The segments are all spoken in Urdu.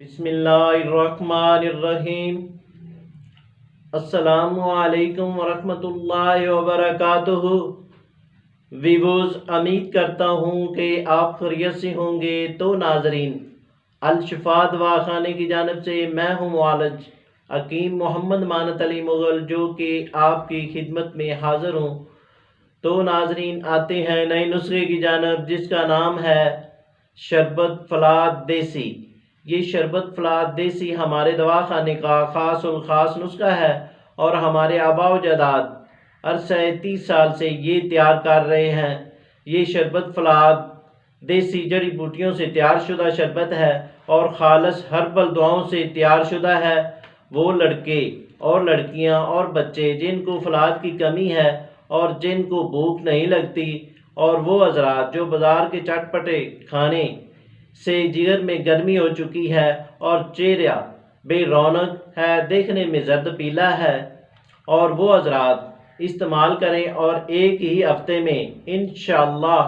بسم اللہ الرحمن الرحیم۔ السلام علیکم ورحمۃ اللہ وبرکاتہ۔ ویوز، امید کرتا ہوں کہ آپ خیریت سے ہوں گے۔ تو ناظرین، الشفا دواخانے کی جانب سے میں ہوں معالج حکیم محمد مانت علی مغل، جو کہ آپ کی خدمت میں حاضر ہوں۔ تو ناظرین، آتے ہیں نئے نسخے کی جانب، جس کا نام ہے شربت فلاد دیسی۔ یہ شربت فلاد دیسی ہمارے دواخانے کا خاص الخاص نسخہ ہے، اور ہمارے آباء و اجداد عرصہ 30 سال سے یہ تیار کر رہے ہیں۔ یہ شربت فلاد دیسی جڑی بوٹیوں سے تیار شدہ شربت ہے، اور خالص ہربل دواؤں سے تیار شدہ ہے۔ وہ لڑکے اور لڑکیاں اور بچے جن کو فلاد کی کمی ہے اور جن کو بھوک نہیں لگتی، اور وہ حضرات جو بازار کے چٹ پٹے کھانے سے جگر میں گرمی ہو چکی ہے اور چہرہ بے رونق ہے، دیکھنے میں زرد پیلا ہے، اور وہ حضرات استعمال کریں اور ایک ہی ہفتے میں انشاءاللہ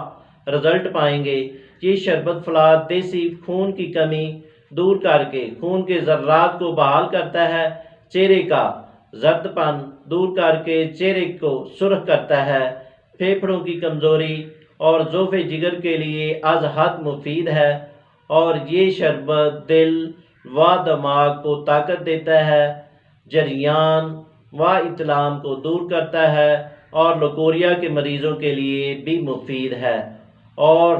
رزلٹ پائیں گے۔ یہ شربت فلاد دیسی خون کی کمی دور کر کے خون کے ذرات کو بحال کرتا ہے، چہرے کا زرد پن دور کر کے چہرے کو سرخ کرتا ہے، پھیپھڑوں کی کمزوری اور ضعف جگر کے لیے از حد مفید ہے، اور یہ شربت دل و دماغ کو طاقت دیتا ہے، جریان و اطلام کو دور کرتا ہے، اور لکوریا کے مریضوں کے لیے بھی مفید ہے، اور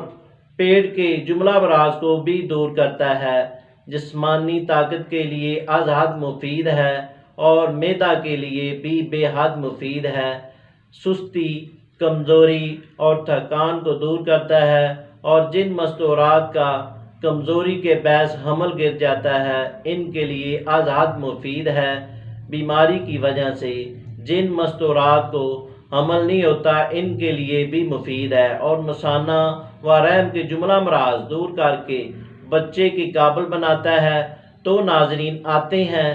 پیٹ کے جملہ امراض کو بھی دور کرتا ہے، جسمانی طاقت کے لیے از حد مفید ہے، اور معدہ کے لیے بھی بے حد مفید ہے، سستی، کمزوری اور تھکان کو دور کرتا ہے، اور جن مستورات کا کمزوری کے باعث حمل گر جاتا ہے ان کے لیے از حد مفید ہے۔ بیماری کی وجہ سے جن مستورات کو حمل نہیں ہوتا ان کے لیے بھی مفید ہے، اور مثانہ و رحم کے جملہ امراض دور کر کے بچے کے قابل بناتا ہے۔ تو ناظرین، آتے ہیں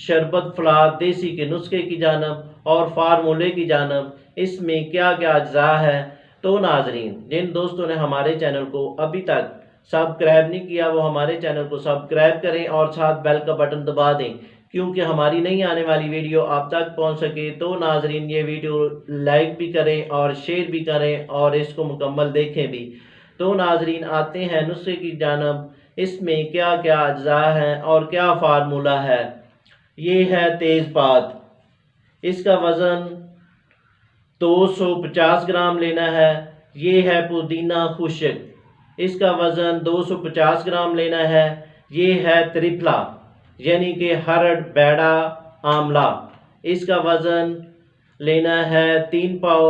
شربت فلاد دیسی کے نسخے کی جانب اور فارمولے کی جانب۔ اس میں کیا کیا اجزاء ہے؟ تو ناظرین، جن دوستوں نے ہمارے چینل کو ابھی تک سبسکرائب نہیں کیا وہ ہمارے چینل کو سبسکرائب کریں اور ساتھ بیل کا بٹن دبا دیں، کیونکہ ہماری نئی آنے والی ویڈیو آپ تک پہنچ سکے۔ تو ناظرین، یہ ویڈیو لائک بھی کریں اور شیئر بھی کریں اور اس کو مکمل دیکھیں بھی۔ تو ناظرین، آتے ہیں نسخے کی جانب۔ اس میں کیا کیا اجزاء ہیں اور کیا فارمولہ ہے؟ یہ ہے تیز پات، اس کا وزن 250 گرام لینا ہے۔ یہ ہے پودینہ خشک، اس کا وزن 250 گرام لینا ہے۔ یہ ہے تریفلا یعنی کہ ہرڈ بیڑا آملہ، اس کا وزن لینا ہے 3 پاؤ۔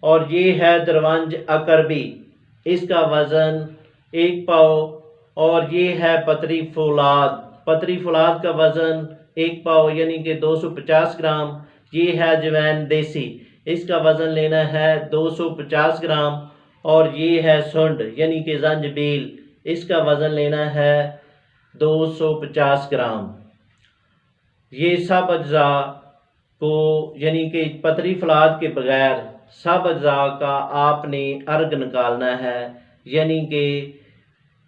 اور یہ ہے درونج اکربی، اس کا وزن 1 پاؤ۔ اور یہ ہے پتری فولاد، پتری فولاد کا وزن 1 پاؤ یعنی کہ 250 گرام۔ یہ ہے اجوائن دیسی، اس کا وزن لینا ہے 250 گرام۔ اور یہ ہے سنڈ یعنی کہ زنجبیل، اس کا وزن لینا ہے 250 گرام۔ یہ سب اجزاء کو یعنی کہ پتری فلاد کے بغیر سب اجزاء کا آپ نے ارگ نکالنا ہے، یعنی کہ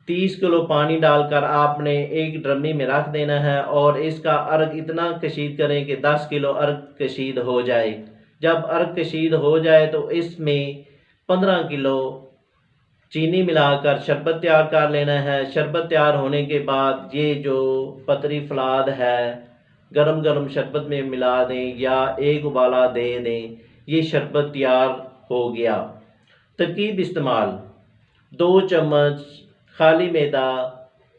30 کلو پانی ڈال کر آپ نے ایک ڈرمی میں رکھ دینا ہے، اور اس کا ارگ اتنا کشید کریں کہ 10 کلو ارگ کشید ہو جائے۔ جب ارگ کشید ہو جائے تو اس میں 15 کلو چینی ملا کر شربت تیار کر لینا ہے۔ شربت تیار ہونے کے بعد یہ جو پتری فلاد ہے گرم گرم شربت میں ملا دیں یا ایک ابالا دے دیں، یہ شربت تیار ہو گیا۔ ترکیب استعمال: 2 چمچ خالی معدہ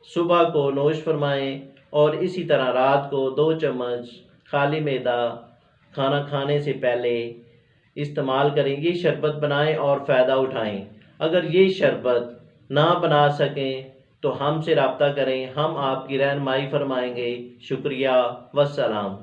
صبح کو نوش فرمائیں، اور اسی طرح رات کو 2 چمچ خالی معدہ کھانا کھانے سے پہلے استعمال کریں۔ یہ شربت بنائیں اور فائدہ اٹھائیں۔ اگر یہ شربت نہ بنا سکیں تو ہم سے رابطہ کریں، ہم آپ کی رہنمائی فرمائیں گے۔ شکریہ، والسلام۔